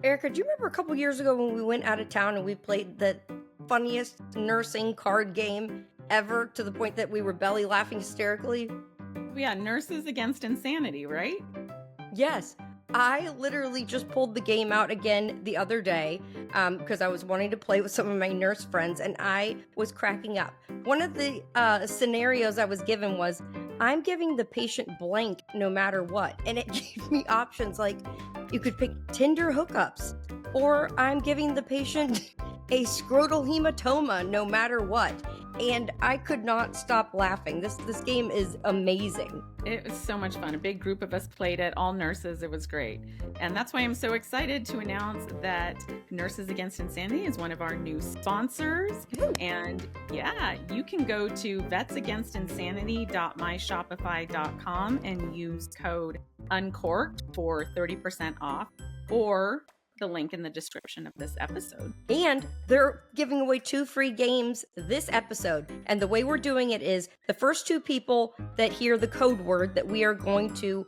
Erica, do you remember a couple years ago when we went out of town and we played the funniest nursing card game ever to the point that we were belly laughing hysterically? Yeah, Nurses Against Insanity, right? Yes. I literally just pulled the game out again the other day because I was wanting to play with some of my nurse friends and I was cracking up. One of the scenarios I was given was I'm giving the patient blank no matter what. And it gave me options like you could pick Tinder hookups, or I'm giving the patient a scrotal hematoma no matter what. And I could not stop laughing. This game is amazing. It was so much fun. A big group of us played it, all nurses. It was great. And that's why I'm so excited to announce that Nurses Against Insanity is one of our new sponsors. Woo. And yeah, you can go to vetsagainstansanity.myshopify.com and use code UNCORKED for 30% off, or the link in the description of this episode. And they're giving away 2 free games this episode. And the way we're doing it is the first 2 people that hear the code word that we are going to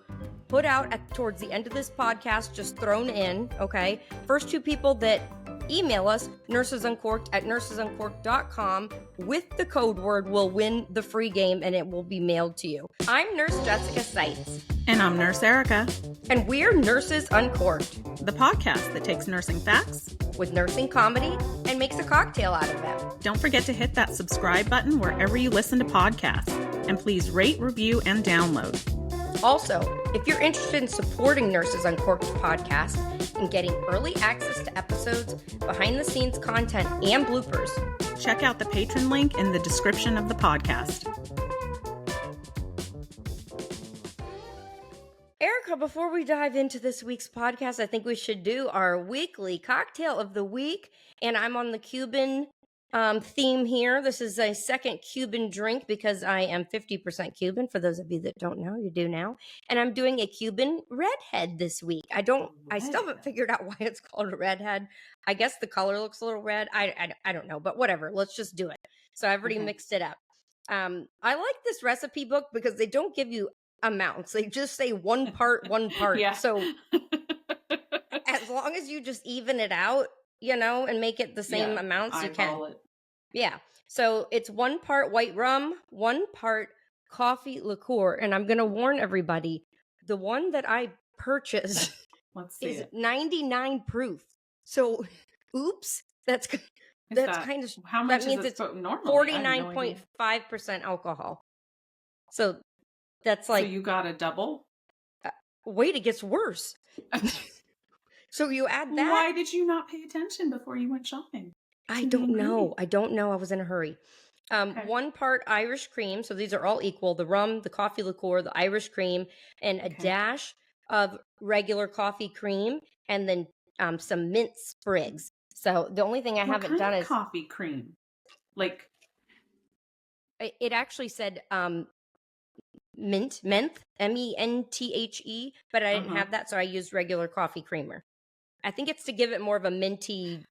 put out towards the end of this podcast, just thrown in, okay? First 2 people that email us, nursesuncorked@nursesuncorked.com, with the code word will win the free game and it will be mailed to you. I'm Nurse Jessica Seitz. And I'm Nurse Erica. And we're Nurses Uncorked, the podcast that takes nursing facts with nursing comedy and makes a cocktail out of them. Don't forget to hit that subscribe button wherever you listen to podcasts. And please rate, review, and download. Also, if you're interested in supporting Nurses Uncorked podcast and getting early access to episodes, behind-the-scenes content, and bloopers, check out the patron link in the description of the podcast. Erica, before we dive into this week's podcast, I think we should do our weekly cocktail of the week. And I'm on the Cuban theme here. This is a second Cuban drink because I am 50% Cuban. For those of you that don't know, you do now. And I'm doing a Cuban redhead this week. I still haven't figured out why it's called a redhead. I guess the color looks a little red. I don't know, but whatever. Let's just do it. So I've already mixed it up. I like this recipe book because they don't give you amounts. They just say one part. Yeah. So as long as you just even it out, and make it the same amounts, you can. Yeah. So it's 1 part white rum, 1 part coffee liqueur. And I'm going to warn everybody, the one that I purchased is 99 proof. So, oops, that's kind of, how much that means is it it's normally? 49.5% alcohol. So that's like. So you got a double? Wait, it gets worse. So you add that. Why did you not pay attention before you went shopping? I don't know. I was in a hurry. 1 part Irish cream. So these are all equal. The rum, the coffee liqueur, the Irish cream, and a dash of regular coffee cream, and then some mint sprigs. So the only thing I haven't done is coffee cream. Like it actually said menthe, menthe, but I didn't have that, so I used regular coffee creamer. I think it's to give it more of a minty.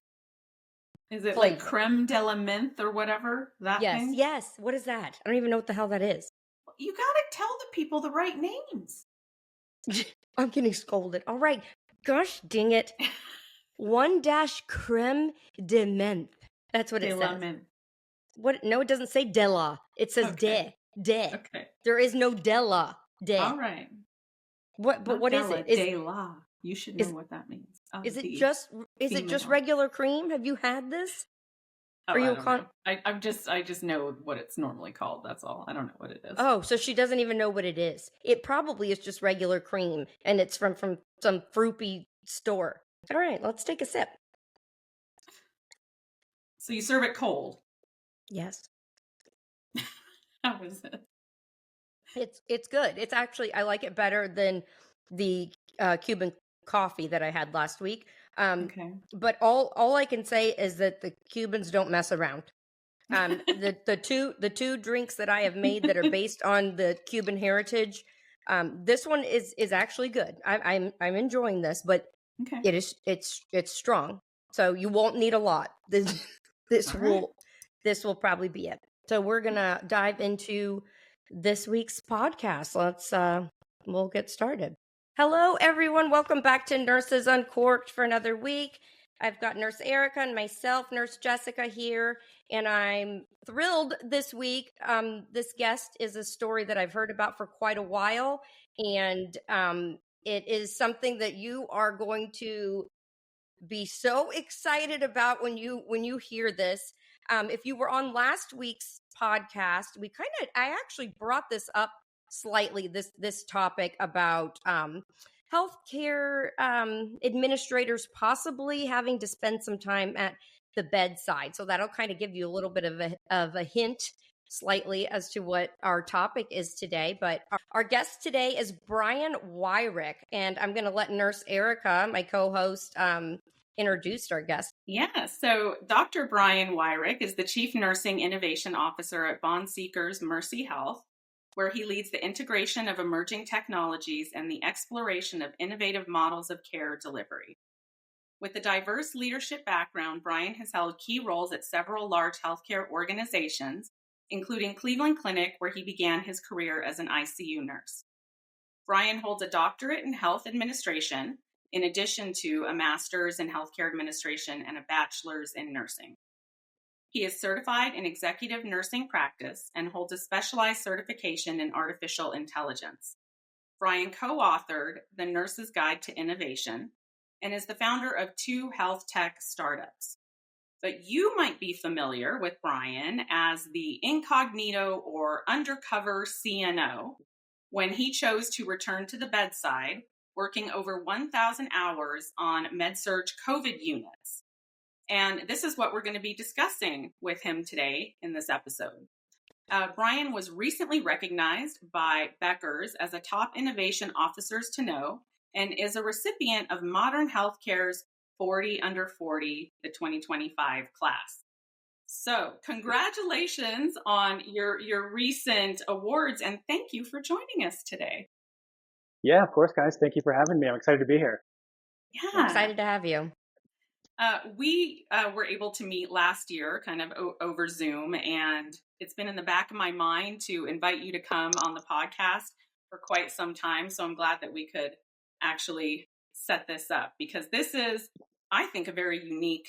Is it flavor. Like creme de la menthe or whatever? Thing? Yes. What is that? I don't even know what the hell that is. You gotta tell the people the right names. I'm getting scolded. All right. Gosh dang it. 1 dash creme de menthe. That's what it says. Menthe. What? No, it doesn't say de la. It says de. Okay. There is no de la. De. All right. What? But what is it? De la. You should know what that means. Is it just regular cream? Have you had this? Oh, I just know what it's normally called. That's all. I don't know what it is. Oh, so she doesn't even know what it is. It probably is just regular cream, and it's from some fruity store. All right, let's take a sip. So you serve it cold? Yes. How is it? It's good. It's actually, I like it better than the Cuban coffee that I had last week. But all I can say is that the Cubans don't mess around. The two drinks that I have made that are based on the Cuban heritage, this one is actually good. I'm enjoying this, but it's strong. So you won't need a lot. This will probably be it. So we're gonna dive into this week's podcast. We'll get started. Hello, everyone. Welcome back to Nurses Uncorked for another week. I've got Nurse Erica and myself, Nurse Jessica here, and I'm thrilled this week. This guest is a story that I've heard about for quite a while, and it is something that you are going to be so excited about when you hear this. If you were on last week's podcast, I actually brought this up slightly, this topic about healthcare administrators possibly having to spend some time at the bedside. So that'll kind of give you a little bit of a hint slightly as to what our topic is today. But our guest today is Brian Weirich, and I'm going to let Nurse Erica, my co-host, introduce our guest. Yeah, so Dr. Brian Weirich is the Chief Nursing Innovation Officer at Bond Seekers Mercy Health, where he leads the integration of emerging technologies and the exploration of innovative models of care delivery. With a diverse leadership background, Brian has held key roles at several large healthcare organizations, including Cleveland Clinic, where he began his career as an ICU nurse. Brian holds a doctorate in health administration, in addition to a master's in healthcare administration and a bachelor's in nursing. He is certified in executive nursing practice and holds a specialized certification in artificial intelligence. Brian co-authored The Nurse's Guide to Innovation and is the founder of 2 health tech startups. But you might be familiar with Brian as the incognito or undercover CNO when he chose to return to the bedside, working over 1,000 hours on med-surg COVID units. And this is what we're going to be discussing with him today in this episode. Brian was recently recognized by Becker's as a top innovation officers to know and is a recipient of Modern Healthcare's 40 Under 40, the 2025 class. So congratulations on your recent awards, and thank you for joining us today. Yeah, of course, guys. Thank you for having me. I'm excited to be here. Yeah. I'm excited to have you. We were able to meet last year kind of over Zoom, and it's been in the back of my mind to invite you to come on the podcast for quite some time. So I'm glad that we could actually set this up, because this is, I think, a very unique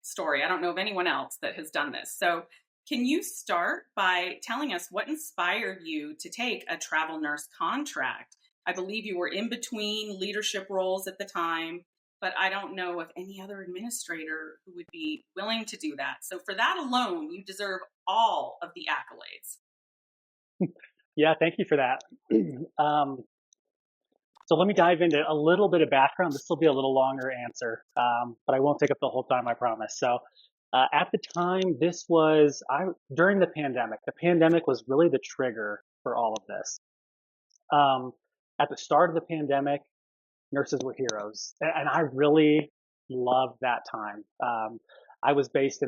story. I don't know of anyone else that has done this. So can you start by telling us what inspired you to take a travel nurse contract? I believe you were in between leadership roles at the time, but I don't know of any other administrator who would be willing to do that. So for that alone, you deserve all of the accolades. Yeah, thank you for that. So let me dive into a little bit of background. This will be a little longer answer, but I won't take up the whole time, I promise. So at the time, this was during the pandemic. The pandemic was really the trigger for all of this. At the start of the pandemic, nurses were heroes, and I really loved that time. I was based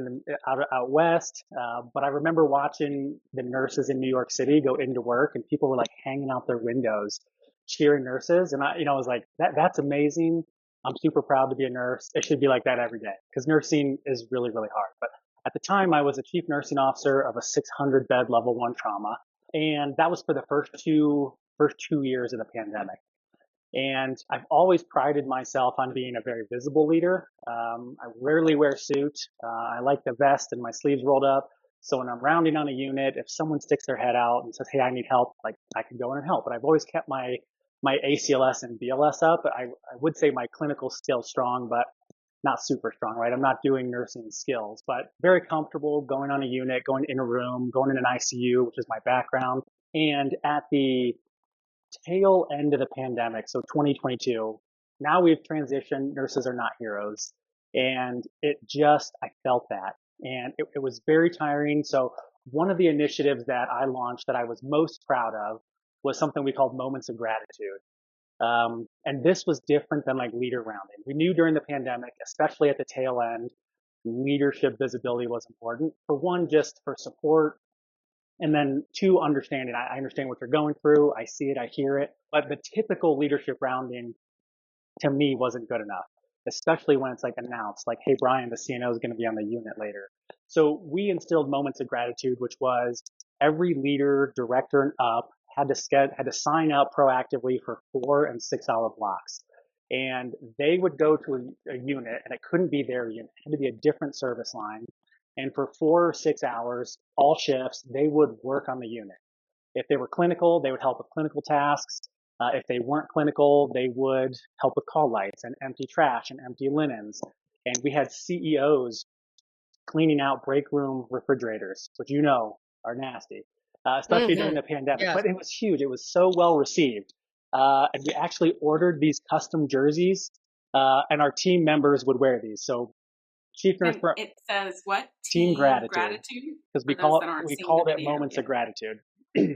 out west, but I remember watching the nurses in New York City go into work, and people were like hanging out their windows, cheering nurses, and I was like, that's amazing. I'm super proud to be a nurse. It should be like that every day, because nursing is really, really hard. But at the time, I was a chief nursing officer of a 600 bed level 1 trauma, and that was for the first two years of the pandemic. And I've always prided myself on being a very visible leader. I rarely wear a suit. I like the vest and my sleeves rolled up. So when I'm rounding on a unit, if someone sticks their head out and says, "Hey, I need help," like I can go in and help. But I've always kept my ACLS and BLS up. I would say my clinical skills strong, but not super strong, right? I'm not doing nursing skills, but very comfortable going on a unit, going in a room, going in an ICU, which is my background. And at the tail end of the pandemic, so 2022, now we've transitioned. Nurses are not heroes. And I felt that. And it was very tiring. So one of the initiatives that I launched that I was most proud of was something we called Moments of Gratitude. And this was different than like leader rounding. We knew during the pandemic, especially at the tail end, leadership visibility was important. For one, just for support. And then 2, understanding. I understand what you're going through. I see it. I hear it. But the typical leadership rounding to me wasn't good enough, especially when it's like announced, like, "Hey, Brian, the CNO is going to be on the unit later." So we instilled Moments of Gratitude, which was every leader, director, and up had to sign up proactively for 4 and 6 hour blocks. And they would go to a unit, and it couldn't be their unit. It had to be a different service line. And for 4 or 6 hours, all shifts, they would work on the unit. If they were clinical, they would help with clinical tasks. If they weren't clinical, they would help with call lights and empty trash and empty linens. And we had CEOs cleaning out break room refrigerators, which are nasty, especially during the pandemic. Yes. But it was huge. It was so well received. And we actually ordered these custom jerseys, and our team members would wear these. So Chief Nurse And it says what? Team Gratitude. Because we called it Moments of Gratitude.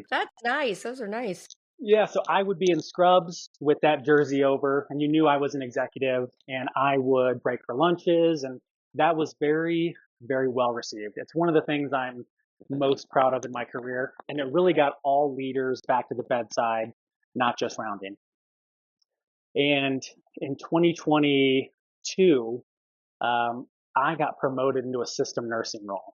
That's nice. Those are nice. Yeah, so I would be in scrubs with that jersey over, and you knew I was an executive, and I would break for lunches, and that was very, very well received. It's one of the things I'm most proud of in my career, and it really got all leaders back to the bedside, not just rounding. And in 2022, I got promoted into a system nursing role.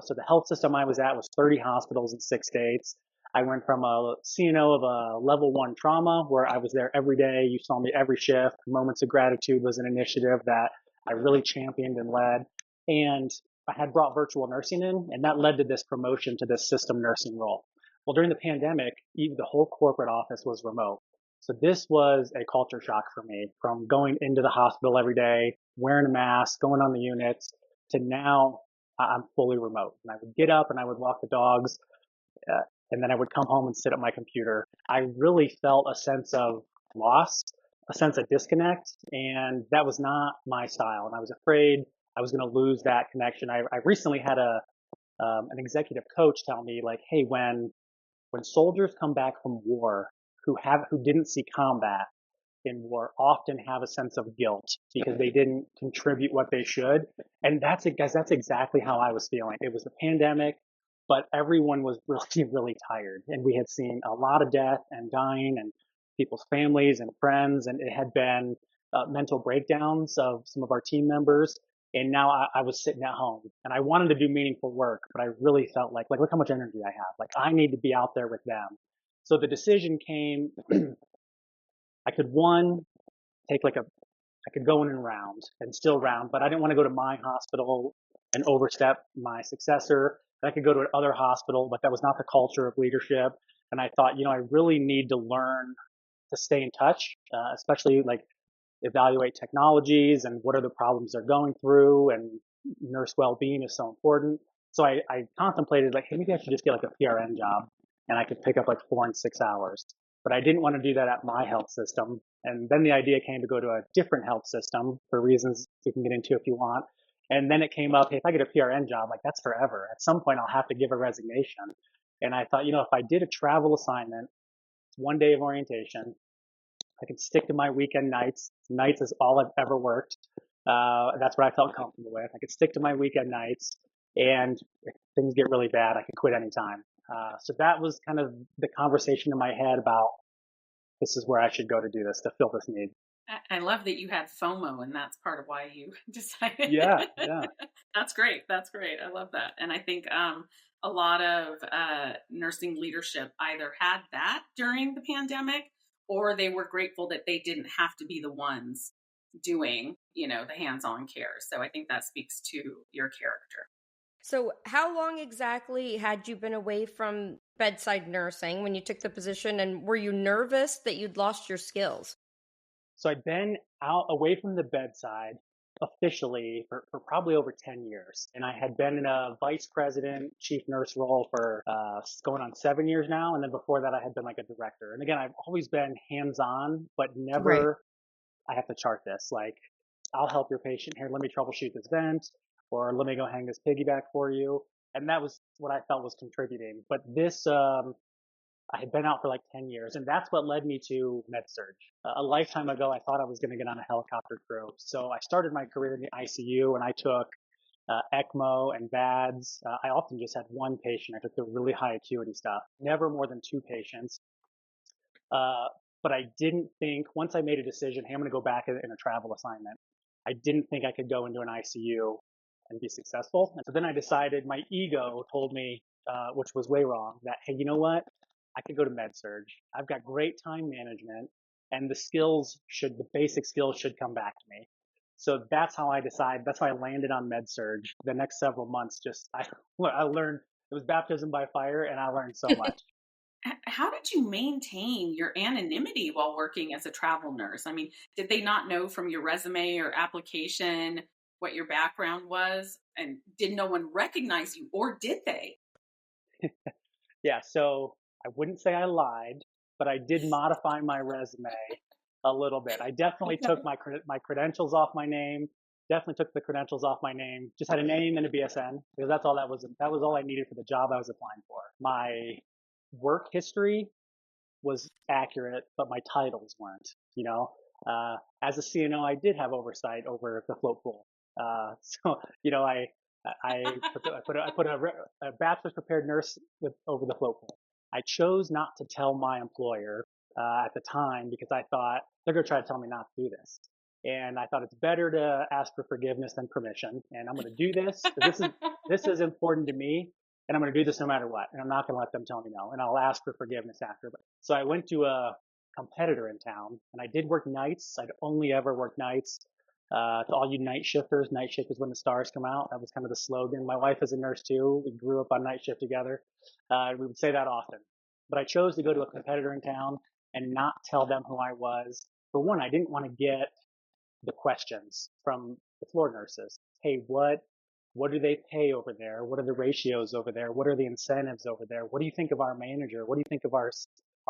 So the health system I was at was 30 hospitals in 6 states. I went from a CNO of a level 1 trauma, where I was there every day. You saw me every shift. Moments of Gratitude was an initiative that I really championed and led. And I had brought virtual nursing in, and that led to this promotion to this system nursing role. Well, during the pandemic, even the whole corporate office was remote. So this was a culture shock for me, from going into the hospital every day, wearing a mask, going on the units, to now I'm fully remote. And I would get up and I would walk the dogs, and then I would come home and sit at my computer. I really felt a sense of loss, a sense of disconnect, and that was not my style. And I was afraid I was going to lose that connection. I recently had an executive coach tell me, like, hey, when soldiers come back from war who didn't see combat in war, often have a sense of guilt because they didn't contribute what they should. And that's exactly how I was feeling. It was the pandemic, but everyone was really, really tired. And we had seen a lot of death and dying, and people's families and friends. And it had been mental breakdowns of some of our team members. And now I was sitting at home, and I wanted to do meaningful work, but I really felt like look how much energy I have. Like, I need to be out there with them. So the decision came, I could I could go in and round and still round, but I didn't want to go to my hospital and overstep my successor. And I could go to another hospital, but that was not the culture of leadership. And I thought, I really need to learn to stay in touch, especially like evaluate technologies and what are the problems they're going through, and nurse well-being is so important. So I contemplated, like, hey, maybe I should just get like a PRN job, and I could pick up like 4 and 6 hours. But I didn't want to do that at my health system. And then the idea came to go to a different health system for reasons we can get into if you want. And then it came up, hey, if I get a PRN job, like, that's forever. At some point, I'll have to give a resignation. And I thought, if I did a travel assignment, 1 day of orientation, I could stick to my weekend nights. Nights is all I've ever worked. That's what I felt comfortable with. I could stick to my weekend nights, and if things get really bad, I could quit anytime. So that was kind of the conversation in my head about, this is where I should go to do this, to fill this need. I love that you had FOMO, and that's part of why you decided. Yeah. That's great. I love that. And I think a lot of nursing leadership either had that during the pandemic, or they were grateful that they didn't have to be the ones doing, the hands-on care. So I think that speaks to your character. So how long exactly had you been away from bedside nursing when you took the position, and were you nervous that you'd lost your skills? So I'd been out away from the bedside officially for probably over 10 years. And I had been in a vice president, chief nurse role for going on 7 years now. And then before that, I had been like a director. And again, I've always been hands-on, but never, I have to chart this. Like, I'll help your patient here. Let me troubleshoot this vent, or let me go hang this piggyback for you. And that was what I felt was contributing. But this, I had been out for like 10 years, and that's what led me to med-surg. A lifetime ago, I thought I was going to get on a helicopter crew. So I started my career in the ICU, and I took ECMO and VADS. I often just had one patient. I took the really high acuity stuff, never more than 2 patients. But I didn't think, once I made a decision, hey, I'm going to go back in a travel assignment, I didn't think I could go into an ICU and be successful. And so then I decided, my ego told me, which was way wrong, that, hey, you know what? I could go to med surg. I've got great time management, and the basic skills should come back to me. So that's how I decided. That's why I landed on med surg. The next several months, I learned it was baptism by fire, and I learned so much. How did you maintain your anonymity while working as a travel nurse? I mean, did they not know from your resume or application what your background was? And did no one recognize you, or did they? Yeah, so I wouldn't say I lied, but I did modify my resume a little bit. I definitely Okay. took my credentials off my name. Definitely took the credentials off my name. Just had a name and a BSN because that's all that was. That was all I needed for the job I was applying for. My work history was accurate, but my titles weren't. As a CNO, I did have oversight over the float pool. So I put a bachelor's prepared nurse over the float pool. I chose not to tell my employer at the time because I thought they're going to try to tell me not to do this. And I thought it's better to ask for forgiveness than permission. And I'm going to do this because this is important to me, and I'm going to do this no matter what. And I'm not going to let them tell me no. And I'll ask for forgiveness after. So I went to a competitor in town, and I did work nights. I'd only ever worked nights. To all you night shifters, night shift is when the stars come out. That was kind of the slogan. My wife is a nurse too. We grew up on night shift together. We would say that often. But I chose to go to a competitor in town and not tell them who I was. For one, I didn't want to get the questions from the floor nurses. Hey, what do they pay over there? What are the ratios over there? What are the incentives over there? What do you think of our manager? What do you think of our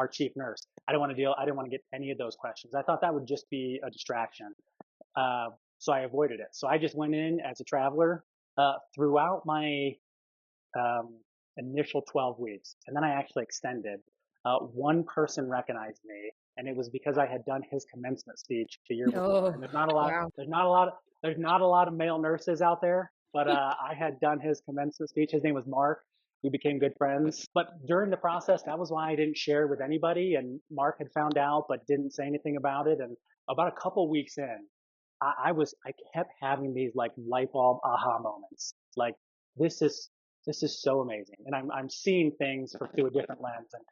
chief nurse? I didn't want to get any of those questions. I thought that would just be a distraction. So I avoided it. So I just went in as a traveler throughout my initial 12 weeks, and then I actually extended. One person recognized me, and it was because I had done his commencement speech the year before. And Oh, wow. there's not a lot of male nurses out there, but I had done his commencement speech. His name was Mark. We became good friends. But during the process, that was why I didn't share with anybody. And Mark had found out, but didn't say anything about it. And about a couple weeks in, I kept having these like light bulb aha moments. Like this is so amazing, and I'm seeing things through a different lens, and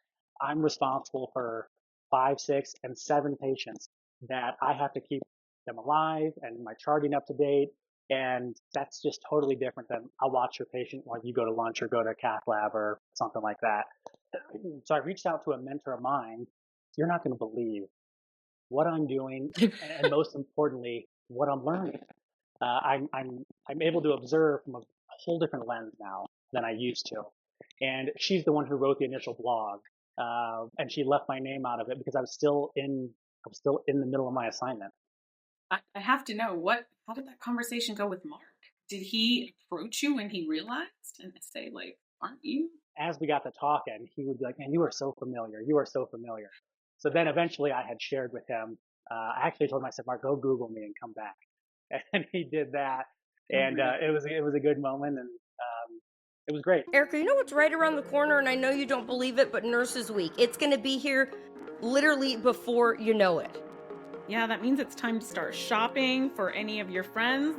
I'm responsible for 5, 6, and 7 patients that I have to keep them alive and my charting up to date. And that's just totally different than I'll watch your patient while you go to lunch or go to a cath lab or something like that. So I reached out to a mentor of mine. You're not going to believe what I'm doing, and most importantly, what I'm learning. I'm able to observe from a whole different lens now than I used to. And she's the one who wrote the initial blog, and she left my name out of it because I was still in the middle of my assignment. I have to know how did that conversation go with Mark? Did he approach you when he realized and say, like, aren't you? As we got to talking, he would be like, man, you are so familiar. You are so familiar. So then eventually I had shared with him. I actually told him, I said, Mark, go Google me and come back. And he did that. And it was a good moment, and it was great. Erica, you know what's right around the corner? And I know you don't believe it, but Nurses Week. It's going to be here literally before you know it. Yeah, that means it's time to start shopping for any of your friends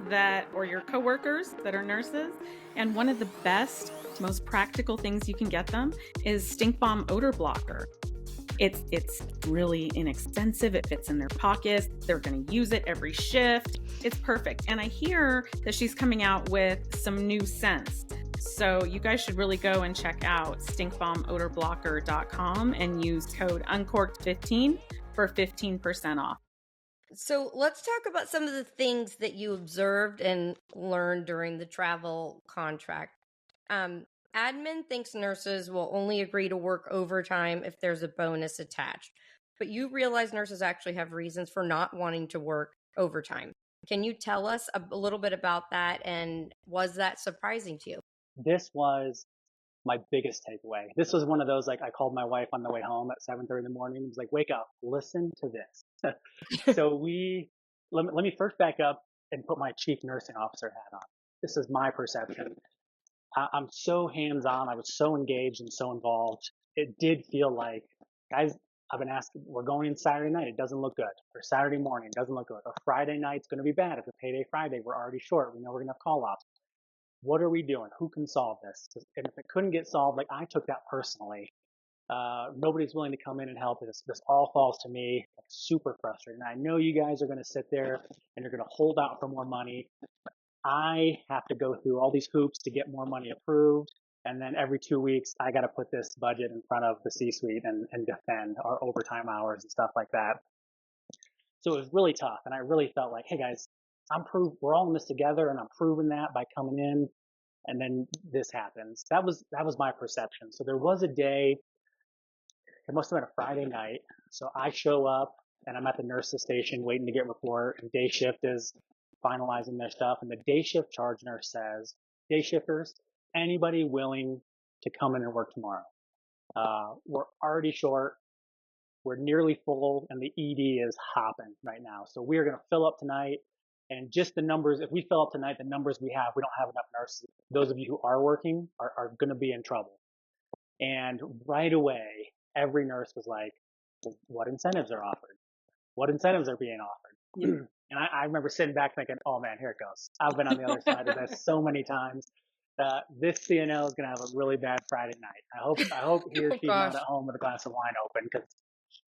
or your coworkers that are nurses. And one of the best, most practical things you can get them is Stink Bomb odor blocker. It's really inexpensive. It fits in their pockets. They're going to use it every shift. It's perfect. And I hear that she's coming out with some new scents. So you guys should really go and check out stinkbombodor.com and use code uncorked15 for 15% off. So let's talk about some of the things that you observed and learned during the travel contract. Admin thinks nurses will only agree to work overtime if there's a bonus attached. But you realize nurses actually have reasons for not wanting to work overtime. Can you tell us a little bit about that, and was that surprising to you? This was my biggest takeaway. This was one of those, like, I called my wife on the way home at 7:30 in the morning. It was like, wake up, listen to this. So let me first back up and put my chief nursing officer hat on. This is my perception. I'm so hands-on. I was so engaged and so involved. It did feel like, guys, I've been asking, we're going in Saturday night. It doesn't look good. Or Saturday morning, it doesn't look good. Or Friday night's going to be bad. It's a payday Friday. We're already short. We know we're going to have call-offs. What are we doing? Who can solve this? And if it couldn't get solved, like, I took that personally. Nobody's willing to come in and help. This all falls to me. Like, super frustrating. I know you guys are going to sit there and you're going to hold out for more money. I have to go through all these hoops to get more money approved. And then every 2 weeks, I got to put this budget in front of the C-suite and defend our overtime hours and stuff like that. So it was really tough. And I really felt like, hey guys, we're all in this together, and I'm proving that by coming in. And then this happens. That was my perception. So there was a day, it must have been a Friday night. So I show up and I'm at the nurse's station waiting to get report, and day shift is finalizing their stuff. And the day shift charge nurse says, day shifters, anybody willing to come in and work tomorrow? We're already short. We're nearly full, and the ED is hopping right now. So we're going to fill up tonight. And just the numbers, if we fill up tonight, the numbers we have, we don't have enough nurses. Those of you who are working are going to be in trouble. And right away, every nurse was like, well, what incentives are offered? What incentives are being offered? And I remember sitting back thinking, oh man, here it goes. I've been on the other side of this so many times. This CNO is going to have a really bad Friday night. I hope he or she's not at home with a glass of wine open, because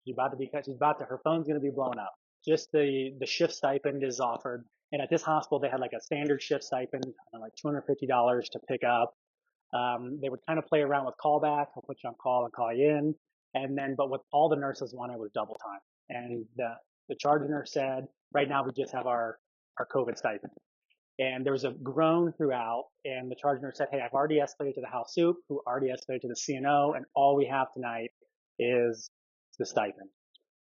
her phone's going to be blown up. Just the shift stipend is offered. And at this hospital, they had like a standard shift stipend, like $250 to pick up. They would kind of play around with callback. I'll put you on call and call you in. And then, but what all the nurses wanted was double time. And the charge nurse said, right now we just have our COVID stipend. And there was a groan throughout, and the charge nurse said, hey, I've already escalated to the house soup, who already escalated to the CNO, and all we have tonight is the stipend.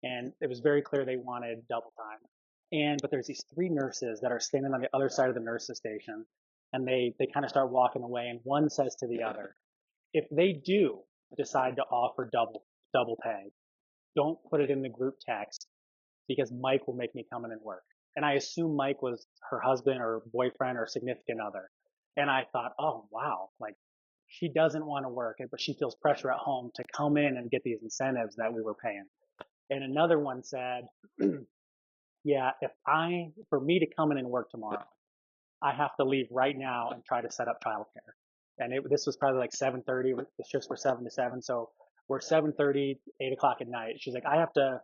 And it was very clear they wanted double time. But there's these three nurses that are standing on the other side of the nurses station, and they kind of start walking away, and one says to the other, if they do decide to offer double pay, don't put it in the group text, because Mike will make me come in and work. And I assume Mike was her husband or boyfriend or significant other. And I thought, oh, wow, like she doesn't want to work, but she feels pressure at home to come in and get these incentives that we were paying. And another one said, yeah, for me to come in and work tomorrow, I have to leave right now and try to set up childcare. And this was probably like 7:30. The shifts were 7 to 7. So we're 7:30, 8 o'clock at night. She's like, I have to,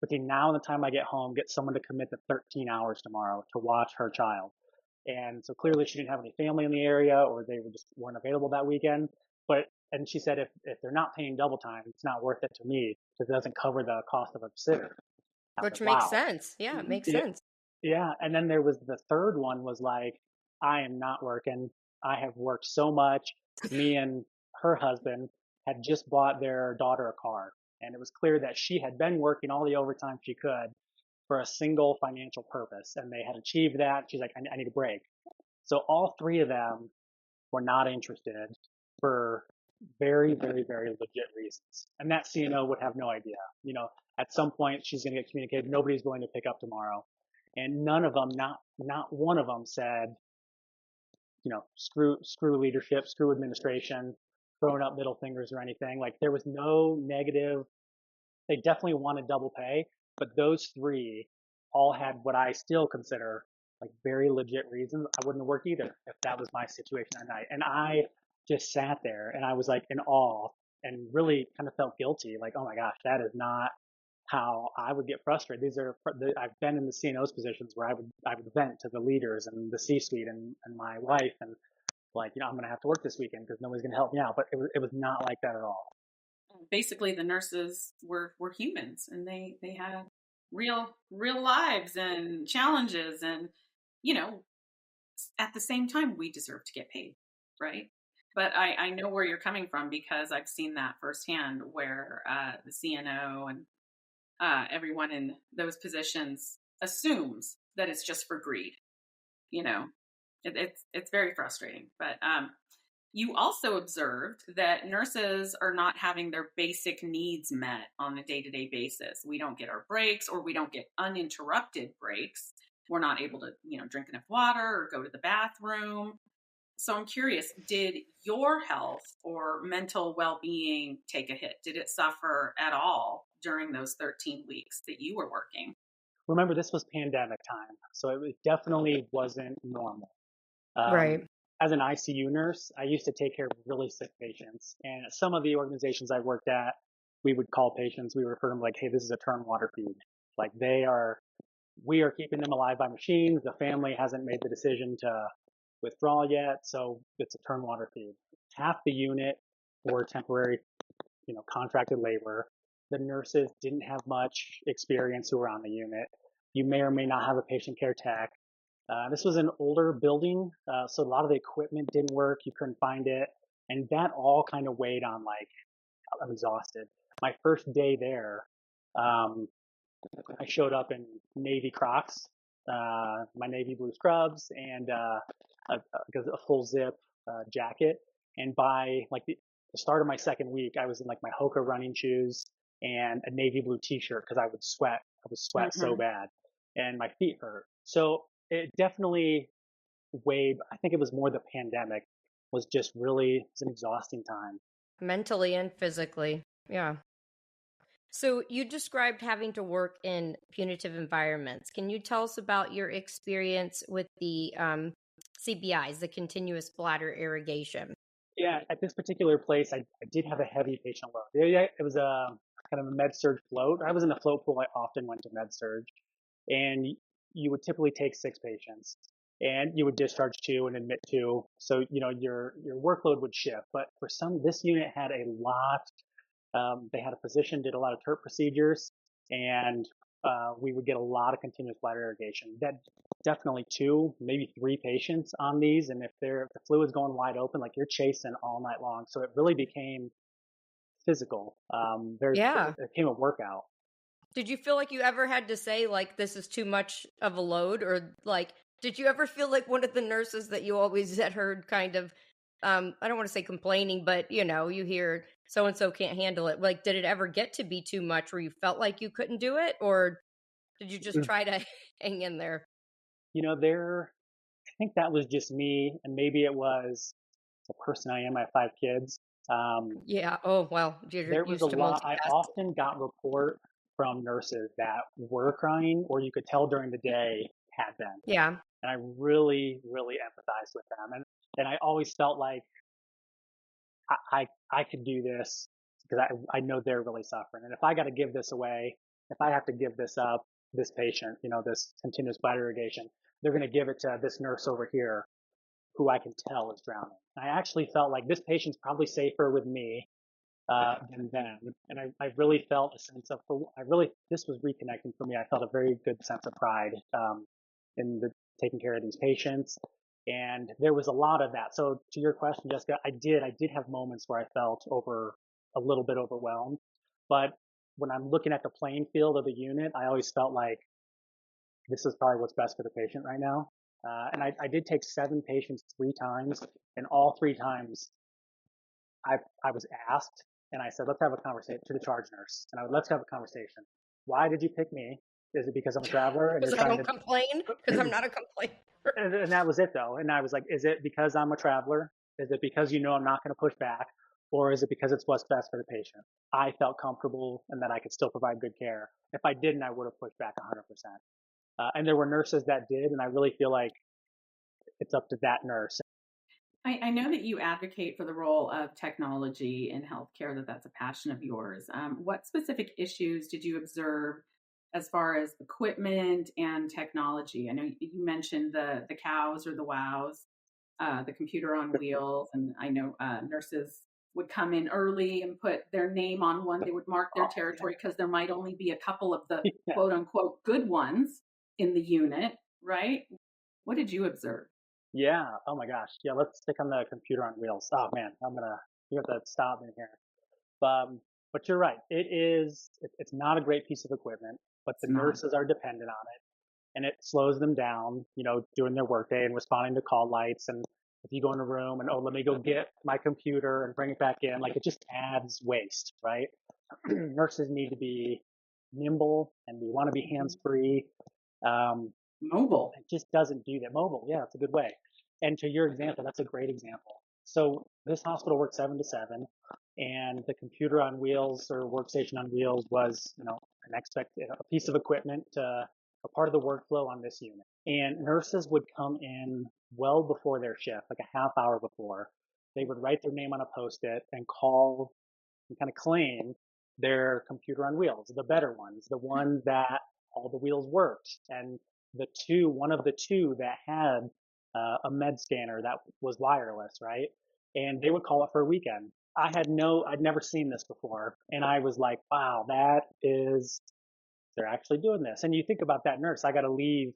between now and the time I get home, get someone to commit to 13 hours tomorrow to watch her child. And so clearly she didn't have any family in the area, or they weren't available that weekend. And she said, if they're not paying double time, it's not worth it to me, because it doesn't cover the cost of a sitter. Which makes sense. Yeah, it makes sense. Yeah. And then there was the third one was like, I am not working. I have worked so much. Me and her husband had just bought their daughter a car. And it was clear that she had been working all the overtime she could for a single financial purpose. And they had achieved that. She's like, I need a break. So all three of them were not interested for very, very, very legit reasons. And that CNO would have no idea. At some point she's going to get communicated, nobody's willing to pick up tomorrow. And none of them, not one of them said, screw leadership, screw administration, throwing up middle fingers or anything. Like, there was no negative. They definitely wanted double pay, but those three all had what I still consider like very legit reasons. I wouldn't have worked either if that was my situation that night. And I just sat there and I was like in awe and really kind of felt guilty. Like, oh my gosh, that is not how I would get frustrated. I've been in the CNO's positions where I would vent to the leaders and the C-suite and my wife, and like, I'm going to have to work this weekend because nobody's going to help me out. But it was not like that at all. Basically, the nurses were humans, and they had real lives and challenges, and at the same time, we deserve to get paid, right? But I know where you're coming from, because I've seen that firsthand, where the CNO and everyone in those positions assumes that it's just for greed. It's very frustrating. But you also observed that nurses are not having their basic needs met on a day-to-day basis. We don't get our breaks, or we don't get uninterrupted breaks. We're not able to, drink enough water or go to the bathroom. So I'm curious, did your health or mental well-being take a hit? Did it suffer at all during those 13 weeks that you were working? Remember, this was pandemic time, so it definitely wasn't normal. Right. as an ICU nurse, I used to take care of really sick patients. And at some of the organizations I worked at, we would call patients, we refer to them like, hey, this is a turn water feed. Like we are keeping them alive by machines. The family hasn't made the decision to withdraw yet. So it's a turn water feed. Half the unit were temporary, contracted labor. The nurses didn't have much experience who were on the unit. You may or may not have a patient care tech. This was an older building, so a lot of the equipment didn't work. You couldn't find it. And that all kind of weighed on, like, I'm exhausted. My first day there, I showed up in Navy Crocs, my navy blue scrubs, and a full zip jacket. And by like the start of my second week, I was in like my Hoka running shoes and a navy blue t-shirt because I would sweat. I would sweat so bad, and my feet hurt. So it definitely weighed. I think it was more the pandemic was just really, it's an exhausting time. Mentally and physically. Yeah. So you described having to work in punitive environments. Can you tell us about your experience with the CBIs, the continuous bladder irrigation? Yeah, at this particular place, I did have a heavy patient load. Yeah, it was a kind of a med surge float. I was in a float pool. I often went to med surge, and you would typically take 6 patients, and you would discharge 2 and admit 2. So your workload would shift. But for this unit had a lot. They had a physician, did a lot of TURP procedures, and we would get a lot of continuous bladder irrigation. That definitely 2, maybe 3 patients on these, and if the fluid's going wide open, like you're chasing all night long. So it really became physical. Yeah. It became a workout. Did you feel like you ever had to say, like, this is too much of a load? Or, like, did you ever feel like one of the nurses that you always had heard kind of, I don't want to say complaining, but, you hear so-and-so can't handle it. Like, did it ever get to be too much where you felt like you couldn't do it? Or did you just try to hang in there? I think that was just me, and maybe it was the person I am. I have 5 kids. Yeah. Oh, well, you're There was a used to lot. I multitask. often got report from nurses that were crying, or you could tell during the day had been. Yeah. And I really, really empathized with them. And I always felt like I could do this because I know they're really suffering. And if I got to give this away, if I have to give this up, this patient, this continuous bladder irrigation, they're going to give it to this nurse over here who I can tell is drowning. I actually felt like this patient's probably safer with me than them. And I really felt a sense of, this was reconnecting for me. I felt a very good sense of pride in taking care of these patients. And there was a lot of that. So to your question, Jessica, I did have moments where I felt a little bit overwhelmed. But when I'm looking at the playing field of the unit, I always felt like this is probably what's best for the patient right now. And I did take 7 patients 3 times, and all 3 times I was asked, and I said, let's have a conversation to the charge nurse. And let's have a conversation. Why did you pick me? Is it because I'm a traveler and Because you're I trying don't to complain? Because I'm not a complainer. and that was it though. And I was like, is it because I'm a traveler? Is it because I'm not going to push back? Or is it because it's what's best for the patient? I felt comfortable and that I could still provide good care. If I didn't, I would have pushed back 100%. And there were nurses that did, and I really feel like it's up to that nurse. I know that you advocate for the role of technology in healthcare, that's a passion of yours. What specific issues did you observe as far as equipment and technology? I know you mentioned the cows or the wows, the computer on wheels, and I know nurses would come in early and put their name on one. They would mark their territory because there might only be a couple of the quote unquote good ones in the unit, right? What did you observe? Yeah. Oh my gosh. Yeah. Let's stick on the computer on wheels. Oh man, you have to stop me here. But you're right. It's not a great piece of equipment, but the nurses are dependent on it, and it slows them down, doing their workday and responding to call lights. And if you go in a room and, let me go get my computer and bring it back in, like it just adds waste, right? Nurses need to be nimble and we want to be hands-free. Mobile. It just doesn't do that. Mobile, yeah, it's a good way. And to your example, that's a great example. So this hospital worked 7 to 7, and the computer on wheels or workstation on wheels was, a piece of equipment, a part of the workflow on this unit. And nurses would come in well before their shift, like a half hour before. They would write their name on a post-it and call and kind of claim their computer on wheels, the better ones, the one that all the wheels worked, and one of the two that had a med scanner that was wireless, right? And they would call it for a weekend. I'd never seen this before, and I was like, wow, they're actually doing this. And you think about that nurse, I got to leave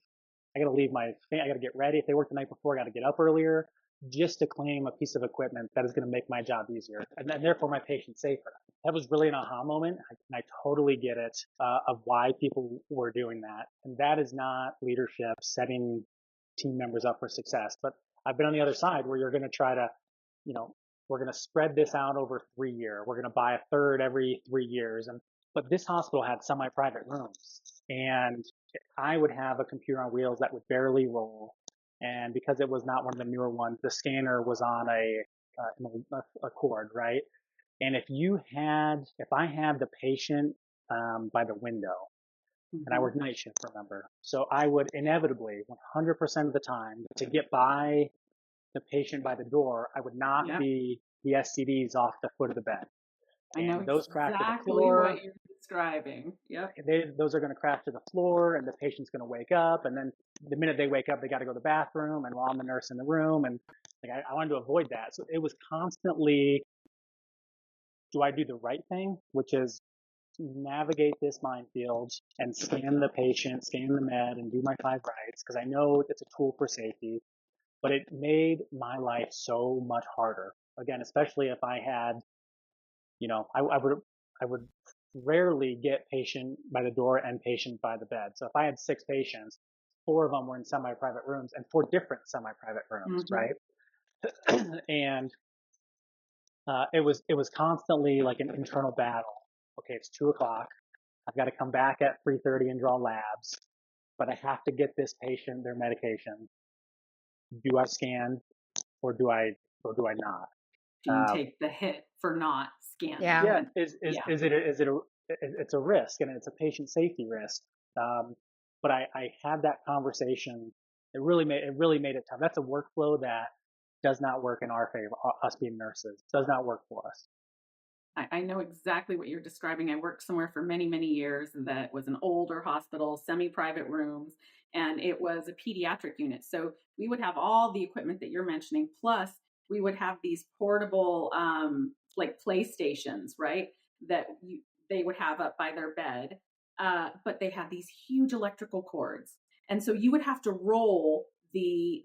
I got to get ready. If they worked the night before, I got to get up earlier just to claim a piece of equipment that is going to make my job easier and therefore my patient safer. That was really an aha moment. And I totally get it of why people were doing that. And that is not leadership setting team members up for success. But I've been on the other side where you're going to try to, we're going to spread this out over 3 years. We're going to buy a third every 3 years. But this hospital had semi-private rooms, and I would have a computer on wheels that would barely roll. And because it was not one of the newer ones, the scanner was on a cord, right? And if I had the patient by the window, and I worked night shift, remember, so I would inevitably, 100% of the time, to get by the patient by the door, I would knock the SCDs off the foot of the bed. I know those crash to the exactly floor. what you're describing. Yep. Those are going to crash to the floor, and the patient's going to wake up. And then the minute they wake up, they got to go to the bathroom, and while I'm the nurse in the room, and I wanted to avoid that. So it was constantly, do I do the right thing, which is navigate this minefield and scan the patient, scan the med, and do my 5 rights, because I know it's a tool for safety. But it made my life so much harder. Again, especially if I had, I would rarely get patient by the door and patient by the bed. So if I had 6 patients, 4 of them were in semi-private rooms and 4 different semi-private rooms, right? And it was constantly like an internal battle. Okay, it's 2:00. I've got to come back at 3:30 and draw labs, but I have to get this patient their medication. Do I scan or do I not? Do you take the hit for not scanning? Yeah. It's a risk, and it's a patient safety risk. But I had that conversation. It really made it tough. That's a workflow that does not work in our favor. Us being nurses does not work for us. I know exactly what you're describing. I worked somewhere for many, many years that was an older hospital, semi-private rooms, and it was a pediatric unit. So we would have all the equipment that you're mentioning, plus we would have these portable like PlayStations, right? That they would have up by their bed, but they had these huge electrical cords, and so you would have to roll the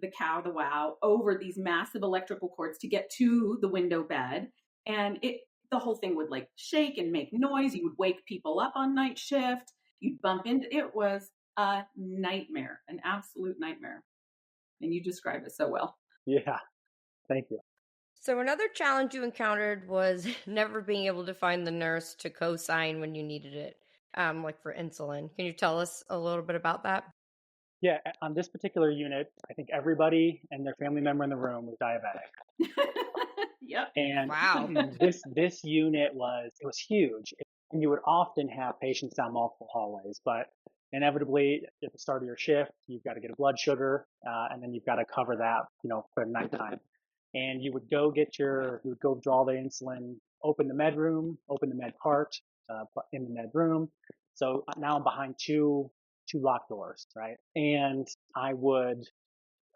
wow over these massive electrical cords to get to the window bed, and the whole thing would like shake and make noise. You would wake people up on night shift. You'd bump into it. Was a nightmare, an absolute nightmare. And you described it so well. Yeah, thank you. So another challenge you encountered was never being able to find the nurse to co-sign when you needed it, like for insulin. Can you tell us a little bit about that? Yeah, on this particular unit, I think everybody and their family member in the room was diabetic. Yep. And wow, this unit was huge. And you would often have patients down multiple hallways, but inevitably at the start of your shift, you've got to get a blood sugar, and then you've got to cover that, for nighttime. And you would go draw the insulin, open the med room, open the med cart, in the med room. So now I'm behind two locked doors, right? And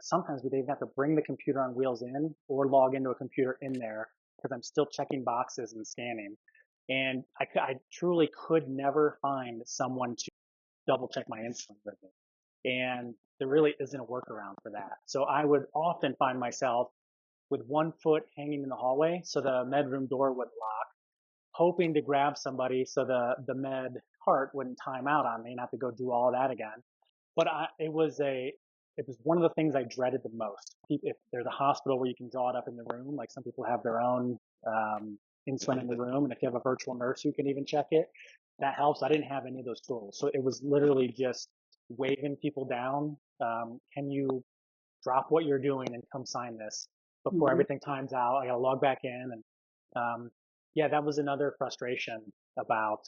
sometimes we'd even have to bring the computer on wheels in or log into a computer in there because I'm still checking boxes and scanning. And I truly could never find someone to double check my insulin with me. And there really isn't a workaround for that. So I would often find myself with one foot hanging in the hallway so the med room door wouldn't lock, hoping to grab somebody so the med cart wouldn't time out on me and have to go do all of that again. But it was one of the things I dreaded the most. If there's a hospital where you can draw it up in the room, like some people have their own insulin in the room, and if you have a virtual nurse who can even check it, that helps. I didn't have any of those tools. So it was literally just waving people down. Can you drop what you're doing and come sign this before everything times out? I got to log back in. And that was another frustration about,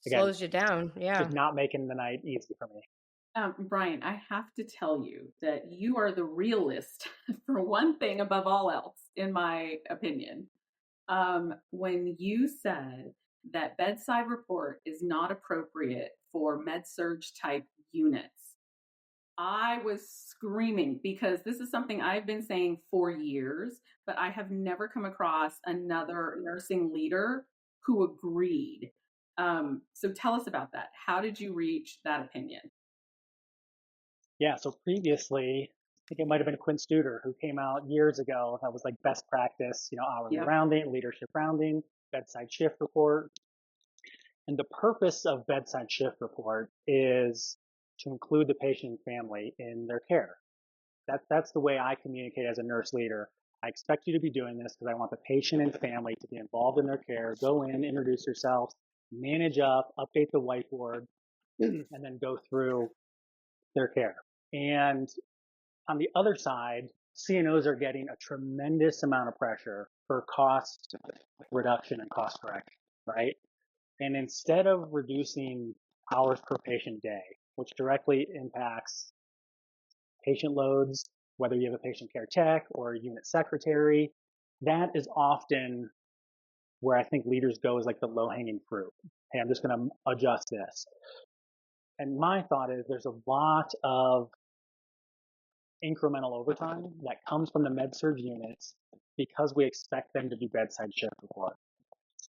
again, slows you down. Yeah. just not making the night easy for me. Brian, I have to tell you that you are the realist for one thing above all else, in my opinion. When you said that bedside report is not appropriate for med-surg type units, I was screaming because this is something I've been saying for years, but I have never come across another nursing leader who agreed. So tell us about that. How did you reach that opinion? Yeah, so previously, I think it might have been Quinn Studer who came out years ago. That was like best practice, hourly Yep. rounding, leadership rounding, bedside shift report. And the purpose of bedside shift report is to include the patient and family in their care. That's the way I communicate as a nurse leader. I expect you to be doing this because I want the patient and family to be involved in their care. Go in, introduce yourself, manage up, update the whiteboard, and then go through their care. And on the other side, CNOs are getting a tremendous amount of pressure for cost reduction and cost correction, right? And instead of reducing hours per patient day, which directly impacts patient loads, whether you have a patient care tech or a unit secretary, that is often where I think leaders go is like the low hanging fruit. Hey, I'm just going to adjust this. And my thought is there's a lot of incremental overtime that comes from the med-surg units because we expect them to do bedside shift report.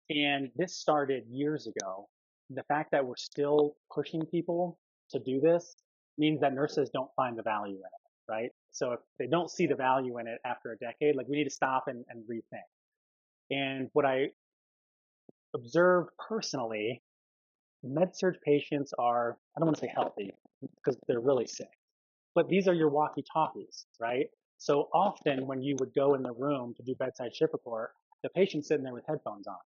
And this started years ago. The fact that we're still pushing people to do this means that nurses don't find the value in it, right? So if they don't see the value in it after a decade, like we need to stop and rethink. And what I observed personally, med-surg patients are, I don't want to say healthy because they're really sick, but these are your walkie-talkies, right? So often when you would go in the room to do bedside shift report, the patient's sitting there with headphones on.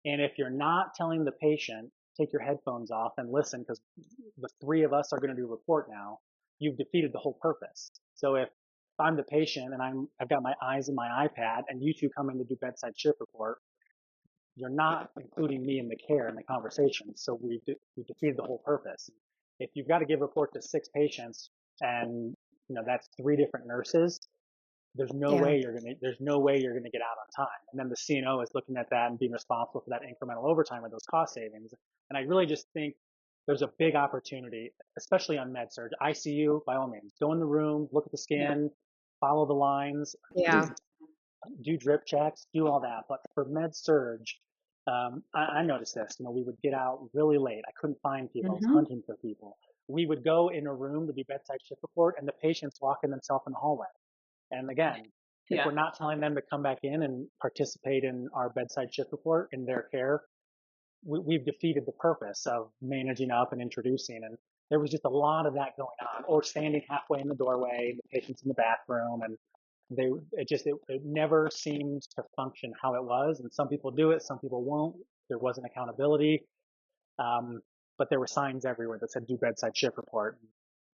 And if you're not telling the patient, take your headphones off and listen because the three of us are going to do a report now, you've defeated the whole purpose. So if I'm the patient and I've got my eyes in my iPad and you two come in to do bedside shift report, you're not including me in the care and the conversation. So we defeated the whole purpose. If you've got to give a report to 6 patients and that's 3 different nurses, there's no way you're gonna get out on time. And then the CNO is looking at that and being responsible for that incremental overtime or those cost savings. And I really just think there's a big opportunity, especially on med surg. ICU, by all means, go in the room, look at the scan, follow the lines, do drip checks, do all that. But for med surg, I noticed this. We would get out really late. I couldn't find people. I was hunting for people. We would go in a room to do bedside shift report, and the patients walking themselves in the hallway. And again, if we're not telling them to come back in and participate in our bedside shift report in their care, we've defeated the purpose of managing up and introducing. And there was just a lot of that going on, or standing halfway in the doorway, the patient's in the bathroom, and it never seemed to function how it was. And some people do it, some people won't. There wasn't accountability. But there were signs everywhere that said do bedside shift report.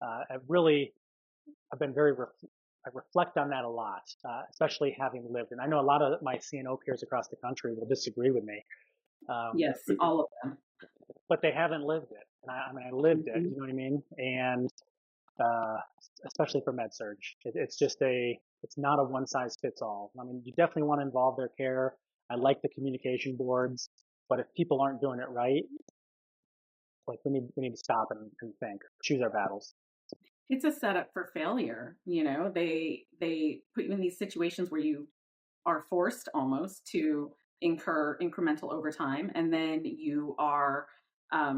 I've been I reflect on that a lot, especially having lived. And I know a lot of my CNO peers across the country will disagree with me. Yes, all of them. But they haven't lived it. And I lived it, you know what I mean? And especially for med surg, it's not a one size fits all. I mean, you definitely want to involve their care. I like the communication boards, but if people aren't doing it right, like we need to stop and think, choose our battles. It's a setup for failure. They put you in these situations where you are forced almost to incur incremental overtime, and then you are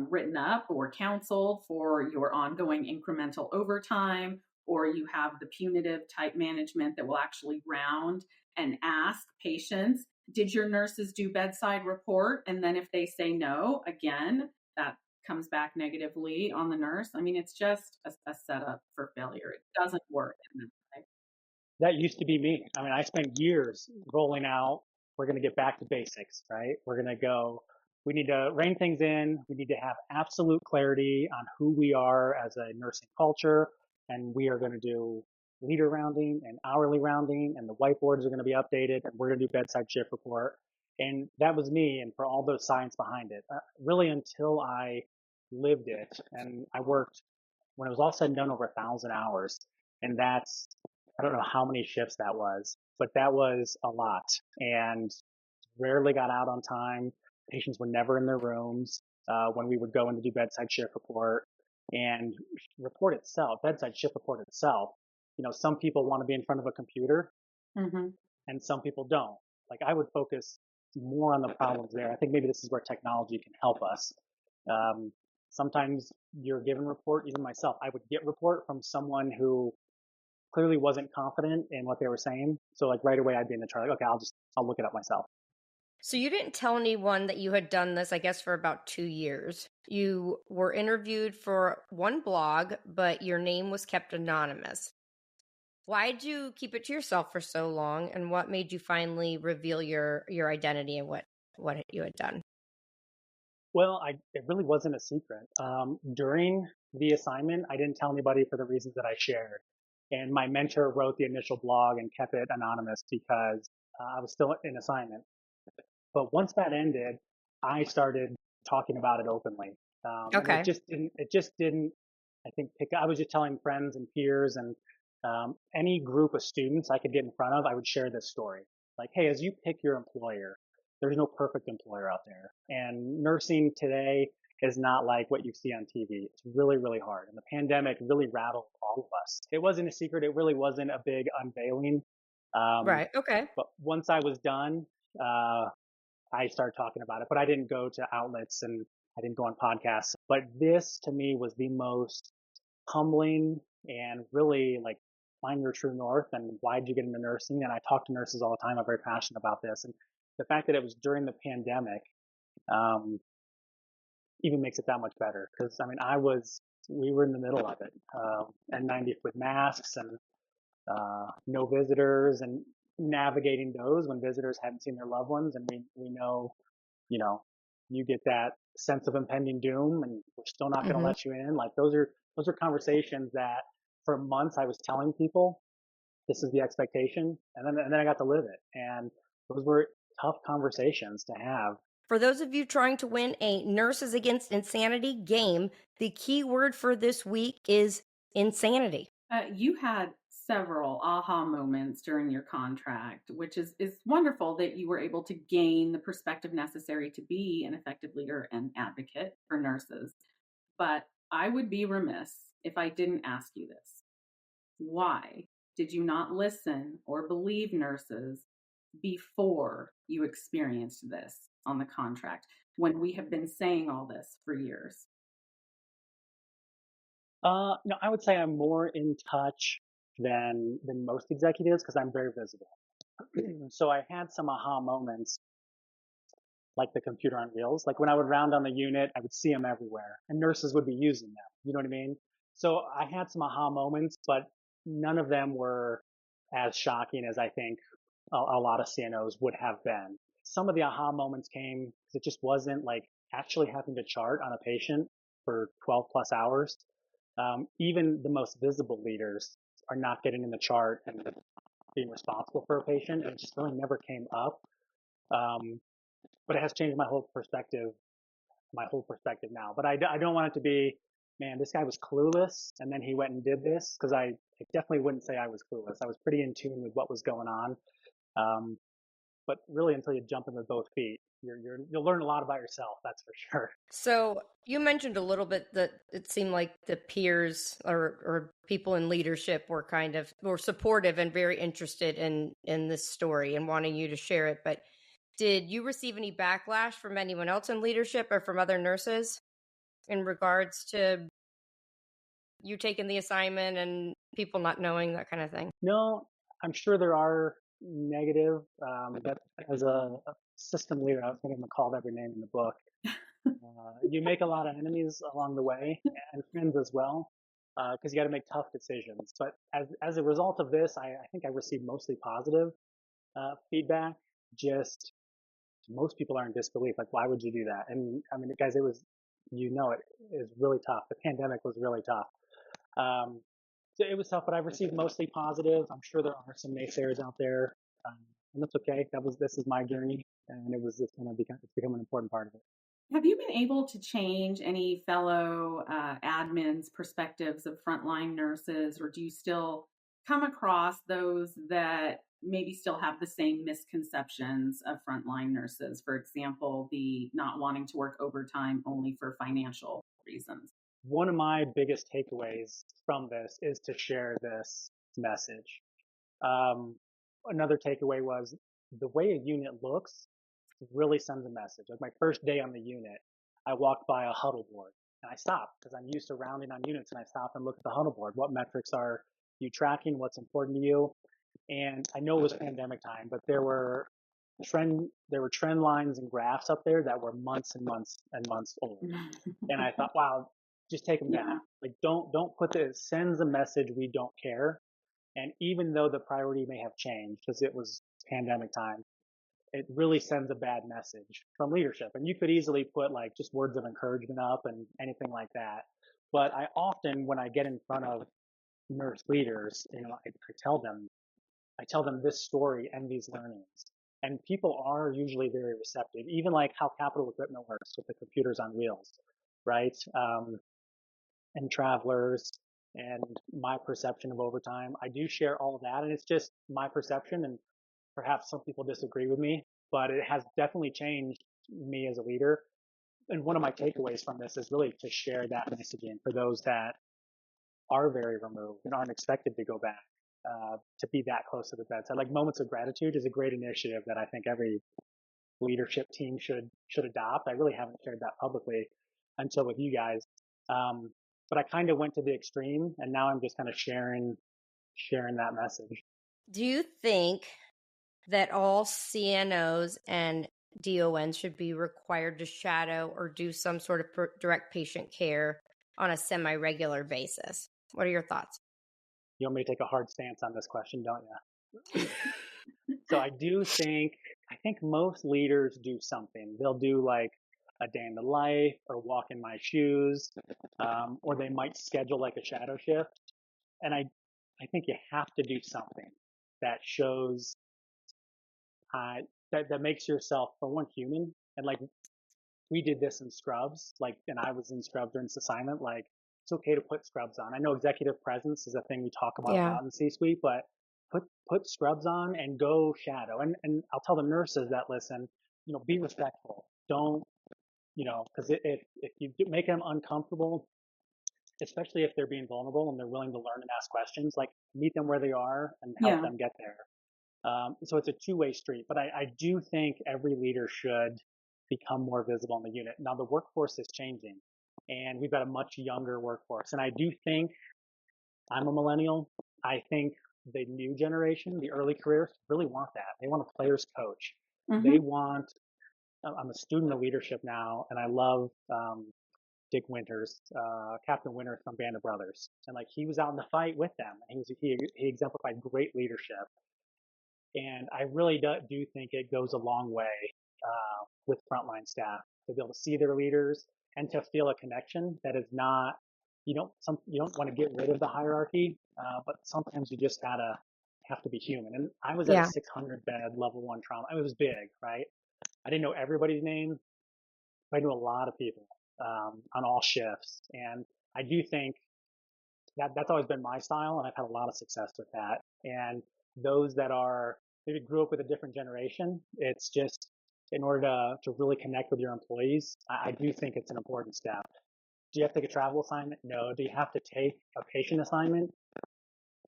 written up or counseled for your ongoing incremental overtime, or you have the punitive type management that will actually round and ask patients, did your nurses do bedside report? And then if they say no, again, that comes back negatively on the nurse. I mean, it's just a setup for failure. It doesn't work in that way. That used to be me. I mean, I spent years rolling out, we're going to get back to basics, right? We're going to go, we need to rein things in. We need to have absolute clarity on who we are as a nursing culture. And we are going to do leader rounding and hourly rounding, and the whiteboards are going to be updated, and we're going to do bedside shift report. And that was me, and for all those science behind it, really until I lived it. And I worked when it was all said and done, over 1,000 hours. And that's, I don't know how many shifts that was, but that was a lot. And rarely got out on time. Patients were never in their rooms when we would go in to do bedside shift report and bedside shift report itself. Some people want to be in front of a computer and some people don't. Like, I would focus more on the problems there. I think maybe this is where technology can help us. Sometimes you're given report, even myself, I would get report from someone who clearly wasn't confident in what they were saying. So like right away I'd be in the chart, like, okay, I'll look it up myself. So you didn't tell anyone that you had done this, I guess, for about 2 years. You were interviewed for one blog, but your name was kept anonymous. Why'd you keep it to yourself for so long, and what made you finally reveal your identity and what you had done? Well, it really wasn't a secret. During the assignment, I didn't tell anybody for the reasons that I shared. And my mentor wrote the initial blog and kept it anonymous because I was still in assignment. But once that ended, I started talking about it openly. And Okay. it just didn't, I think, I was just telling friends and peers and any group of students I could get in front of, I would share this story. Like, hey, as you pick your employer, there's no perfect employer out there. And nursing today is not like what you see on TV. It's really, really hard. And the pandemic really rattled all of us. It wasn't a secret. It really wasn't a big unveiling. Right. Okay. But once I was done, I started talking about it, but I didn't go to outlets and I didn't go on podcasts. But this to me was the most humbling and really like find your true north and why did you get into nursing? And I talk to nurses all the time. I'm very passionate about this. And the fact that it was during the pandemic even makes it that much better. Because I mean, we were in the middle of it, N90 with masks and no visitors and navigating those when visitors hadn't seen their loved ones. And we know, you get that sense of impending doom and we're still not going to let you in. Like those are conversations that for months I was telling people, this is the expectation. And then I got to live it. And those were tough conversations to have. For those of you trying to win a Nurses Against Insanity game, the key word for this week is insanity. You had several aha moments during your contract, which is wonderful that you were able to gain the perspective necessary to be an effective leader and advocate for nurses. But I would be remiss if I didn't ask you this. Why did you not listen or believe nurses before you experienced this on the contract when we have been saying all this for years? No, I would say I'm more in touch than most executives because I'm very visible. So I had some aha moments like the computer on wheels. Like when I would round on the unit, I would see them everywhere and nurses would be using them. You know what I mean? So I had some aha moments, but none of them were as shocking as I think a lot of CNOs would have been. Some of the aha moments came because it just wasn't like actually having to chart on a patient for 12 plus hours. Even the most visible leaders are not getting in the chart and being responsible for a patient. And it just really never came up. But it has changed my whole perspective now. But I don't want it to be, man, this guy was clueless and then he went and did this, because I definitely wouldn't say I was clueless. I was pretty in tune with what was going on. But really, until you jump in with both feet, you'll learn a lot about yourself. That's for sure. So you mentioned a little bit that it seemed like the peers or people in leadership were supportive and very interested in this story and wanting you to share it. But did you receive any backlash from anyone else in leadership or from other nurses in regards to you taking the assignment and people not knowing, that kind of thing? No, I'm sure there are negative. But as a system leader, I was going to call every name in the book. You make a lot of enemies along the way and friends as well, because you got to make tough decisions. But as a result of this, I think I received mostly positive feedback. Just most people are in disbelief. Like, why would you do that? And I mean, guys, it was really tough. The pandemic was really tough. So it was tough, but I've received mostly positive. I'm sure there are some naysayers out there, and that's okay. This is my journey, and it's become an important part of it. Have you been able to change any fellow admins' perspectives of frontline nurses, or do you still come across those that maybe still have the same misconceptions of frontline nurses? For example, the not wanting to work overtime only for financial reasons. One of my biggest takeaways from this is to share this message. Um, Another takeaway was the way a unit looks really sends a message. Like my first day on the unit, I walked by a huddle board and I stopped because I'm used to rounding on units, and I stop and look at the huddle board. What metrics are you tracking? What's important to you? And I know it was pandemic time, but there were trend lines and graphs up there that were months and months and months old. And I thought, wow, just take them down. Like don't put it sends a message we don't care. And even though the priority may have changed because it was pandemic time, it really sends a bad message from leadership. And you could easily put like just words of encouragement up and anything like that. But I often, when I get in front of nurse leaders, I tell them this story and these learnings. And people are usually very receptive, even like how capital equipment works with the computers on wheels, right? And travelers and my perception of overtime. I do share all of that, and it's just my perception, and perhaps some people disagree with me, but it has definitely changed me as a leader. And one of my takeaways from this is really to share that messaging for those that are very removed and aren't expected to go back, to be that close to the bedside. Like moments of gratitude is a great initiative that I think every leadership team should adopt. I really haven't shared that publicly until with you guys. But I kind of went to the extreme, and now I'm just kind of sharing that message. Do you think that all CNOs and DONs should be required to shadow or do some sort of direct patient care on a semi-regular basis? What are your thoughts? You want me to take a hard stance on this question, don't you? So I think most leaders do something. They'll do like a day in the life or walk in my shoes, or they might schedule like a shadow shift. And I think you have to do something that shows that makes yourself, for one, human. And like we did this in scrubs, like, and I was in scrubs during this assignment. Like it's okay to put scrubs on. I know executive presence is a thing we talk about a lot in the C-suite, but put scrubs on and go shadow. And I'll tell the nurses that listen, be respectful. Don't, because if you make them uncomfortable, especially if they're being vulnerable and they're willing to learn and ask questions, like meet them where they are and help them get there. So it's a two-way street, but I do think every leader should become more visible in the unit. Now the workforce is changing and we've got a much younger workforce. And I do think, I'm a millennial, I think the new generation, the early careers, really want that. They want a player's coach. Mm-hmm. I'm a student of leadership now, and I love Dick Winters, Captain Winters from Band of Brothers. And like he was out in the fight with them. He exemplified great leadership. And I really do think it goes a long way with frontline staff to be able to see their leaders and to feel a connection that is not, you don't want to get rid of the hierarchy, but sometimes you just have to be human. And I was at a 600 bed level 1 trauma. It was big, right? I didn't know everybody's name, but I knew a lot of people on all shifts. And I do think that's always been my style, and I've had a lot of success with that. And those that are maybe grew up with a different generation, it's just in order to really connect with your employees, I do think it's an important step. Do you have to take a travel assignment? No. Do you have to take a patient assignment?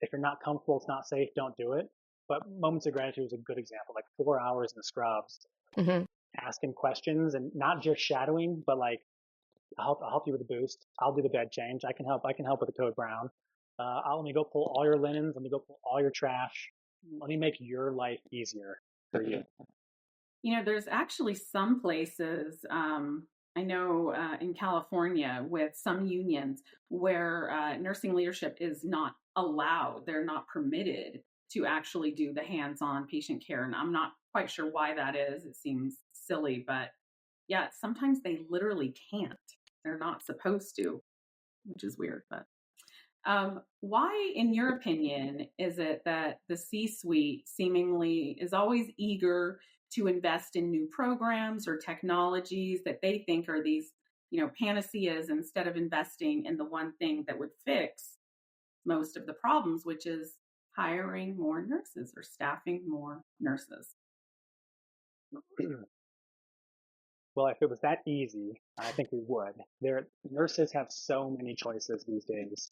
If you're not comfortable, it's not safe, don't do it. But moments of gratitude is a good example, like 4 hours in the scrubs, asking questions and not just shadowing, but like, I'll help you with the boost. I'll do the bed change. I can help with the code brown. Let me go pull all your linens. Let me go pull all your trash. Let me make your life easier for you. There's actually some places, I know in California with some unions where nursing leadership is not allowed. They're not permitted to actually do the hands-on patient care. And I'm not quite sure why that is. It seems silly, but yeah, sometimes they literally can't. They're not supposed to, which is weird. But why, in your opinion, is it that the C-suite seemingly is always eager to invest in new programs or technologies that they think are these, panaceas, instead of investing in the one thing that would fix most of the problems, which is hiring more nurses or staffing more nurses. Well, if it was that easy, I think we would. Nurses have so many choices these days.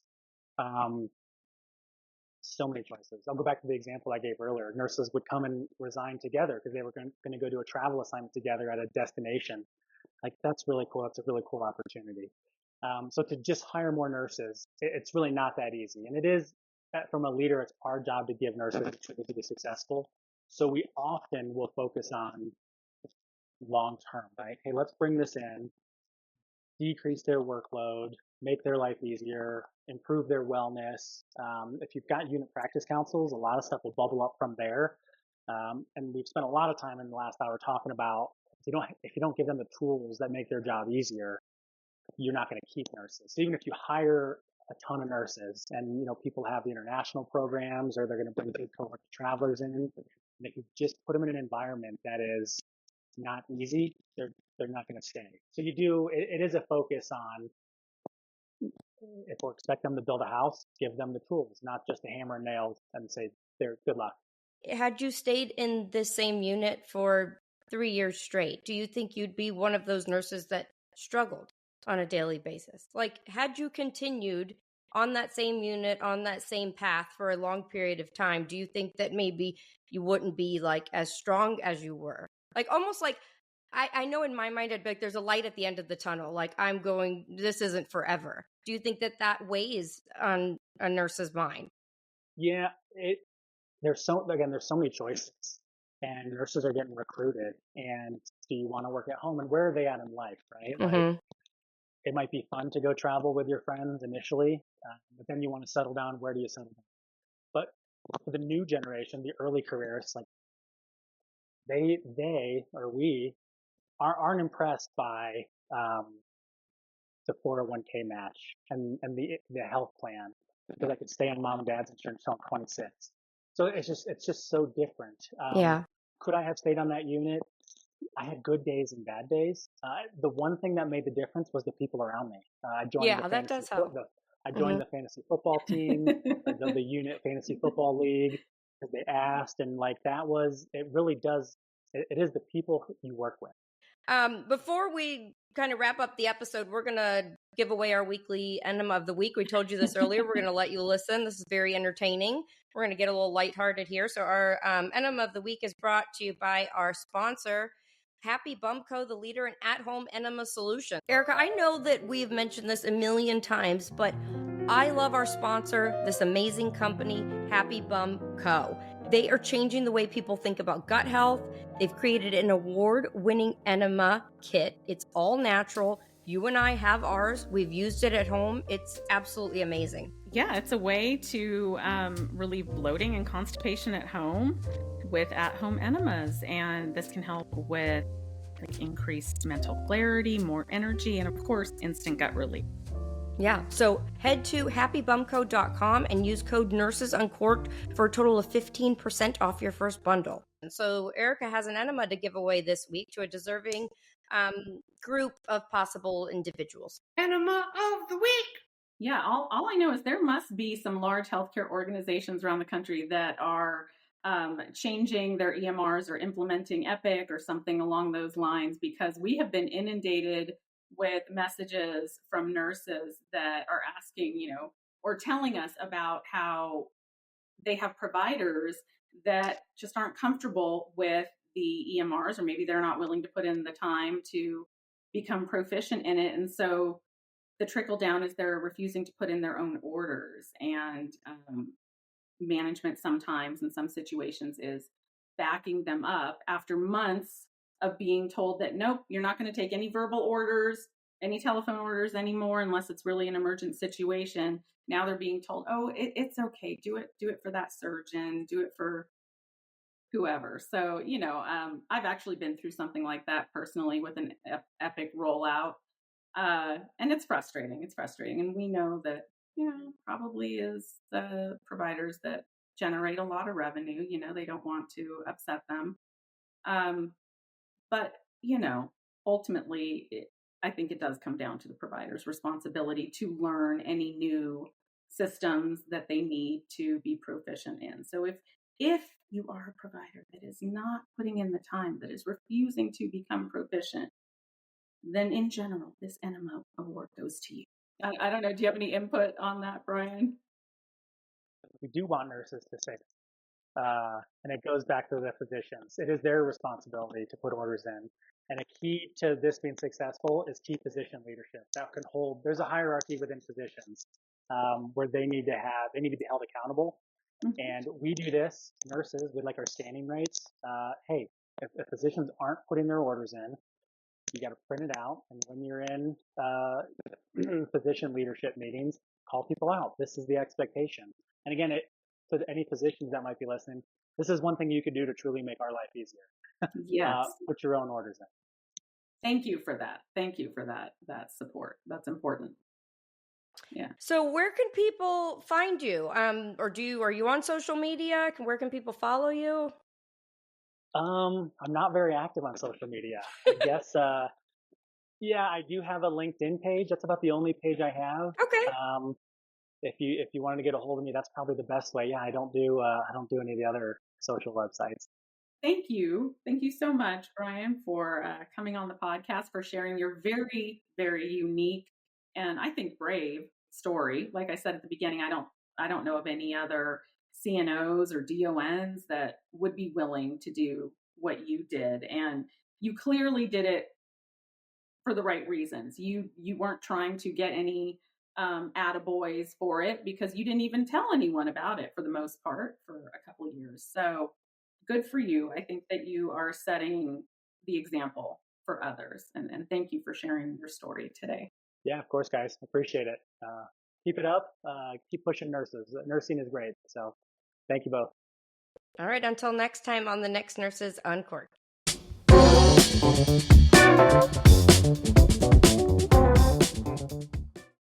So many choices. I'll go back to the example I gave earlier. Nurses would come and resign together because they were going to go do a travel assignment together at a destination. Like, that's really cool. That's a really cool opportunity. So to just hire more nurses, it's really not that easy. And it is, from a leader, it's our job to give nurses a chance to be successful. So we often will focus on long term, right? Hey, let's bring this in, decrease their workload, make their life easier, improve their wellness. If you've got unit practice councils, a lot of stuff will bubble up from there. And we've spent a lot of time in the last hour talking about if you don't give them the tools that make their job easier, you're not going to keep nurses. So even if you hire a ton of nurses and, people have the international programs, or they're going to bring big cohort of travelers in, and if you just put them in an environment that is not easy, they're not going to stay. So it is a focus on, if we expect them to build a house, give them the tools, not just a hammer and nails and say, good luck. Had you stayed in this same unit for 3 years straight, do you think you'd be one of those nurses that struggled on a daily basis? Like, had you continued on that same unit, on that same path for a long period of time, do you think that maybe you wouldn't be like as strong as you were? Like, almost like, I know in my mind, I'd be like, there's a light at the end of the tunnel. Like, this isn't forever. Do you think that weighs on a nurse's mind? Yeah, there's so many choices, and nurses are getting recruited. And do you want to work at home, and where are they at in life, right? Mm-hmm. Like, it might be fun to go travel with your friends initially, but then you want to settle down. Where do you settle down? But for the new generation, the early careers, like, they or we aren't impressed by the 401k match and the health plan, because I could stay on mom and dad's insurance until I'm 26. So it's just so different. Yeah. Could I have stayed on that unit? I had good days and bad days. The one thing that made the difference was the people around me. I joined That does help. I joined the fantasy football team, the unit fantasy football league, because they asked, and like it really does. It is the people you work with. Before we kind of wrap up the episode, we're going to give away our weekly enema of the week. We told you this earlier. We're going to let you listen. This is very entertaining. We're going to get a little lighthearted here. So our enema of the week is brought to you by our sponsor, Happy Bum Co., the leader in at-home enema solution. Erica, I know that we've mentioned this a million times, but I love our sponsor, this amazing company, Happy Bum Co. They are changing the way people think about gut health. They've created an award-winning enema kit. It's all natural. You and I have ours. We've used it at home. It's absolutely amazing. Yeah, it's a way to relieve bloating and constipation at home with at-home enemas. And this can help with increased mental clarity, more energy, and of course, instant gut relief. Yeah, so head to happybumco.com and use code Nurses Uncorked for a total of 15% off your first bundle. And so Erica has an enema to give away this week to a deserving group of possible individuals. Enema of the week! Yeah, all I know is there must be some large healthcare organizations around the country that are changing their EMRs or implementing Epic or something along those lines, because we have been inundated with messages from nurses that are asking, or telling us about how they have providers that just aren't comfortable with the EMRs, or maybe they're not willing to put in the time to become proficient in it. And so the trickle down is they're refusing to put in their own orders, and management sometimes in some situations is backing them up after months of being told that, nope, you're not going to take any verbal orders, any telephone orders anymore, unless it's really an emergent situation. Now they're being told, oh, it's okay. Do it for that surgeon, do it for whoever. So, I've actually been through something like that personally with an Epic rollout. And it's frustrating. And we know that, probably is the providers that generate a lot of revenue. They don't want to upset them. But, ultimately, I think it does come down to the provider's responsibility to learn any new systems that they need to be proficient in. So if you are a provider that is not putting in the time, that is refusing to become proficient, then in general, this enema award goes to you. I don't know. Do you have any input on that, Brian? We do want nurses to say, and it goes back to the physicians. It is their responsibility to put orders in. And a key to this being successful is key physician leadership. That can hold, there's a hierarchy within physicians where they need to be held accountable. Mm-hmm. And we do this, nurses, with like our standing rates. Hey, if physicians aren't putting their orders in, you got to print it out. And when you're in physician leadership meetings, call people out. This is the expectation. And again, to any physicians that might be listening, this is one thing you could do to truly make our life easier. Yes. Put your own orders in. Thank you for that. Thank you for that support. That's important. Yeah. So where can people find you? Are you on social media? Where can people follow you? I'm not very active on social media. I guess, yeah, I do have a LinkedIn page. That's about the only page I have. Okay. If you wanted to get a hold of me, that's probably the best way. Yeah, I don't do any of the other social websites. Thank you. Thank you so much, Brian, for coming on the podcast, for sharing your very, very unique and I think brave story. Like I said at the beginning, I don't know of any other CNOs or DONs that would be willing to do what you did. And you clearly did it for the right reasons. You weren't trying to get any attaboys for it, because you didn't even tell anyone about it for the most part for a couple of years. So good for you. I think that you are setting the example for others. And thank you for sharing your story today. Yeah, of course, guys. Appreciate it. Keep it up. Keep pushing nurses. Nursing is great. So thank you both. All right. Until next time on the next Nurses Uncorked.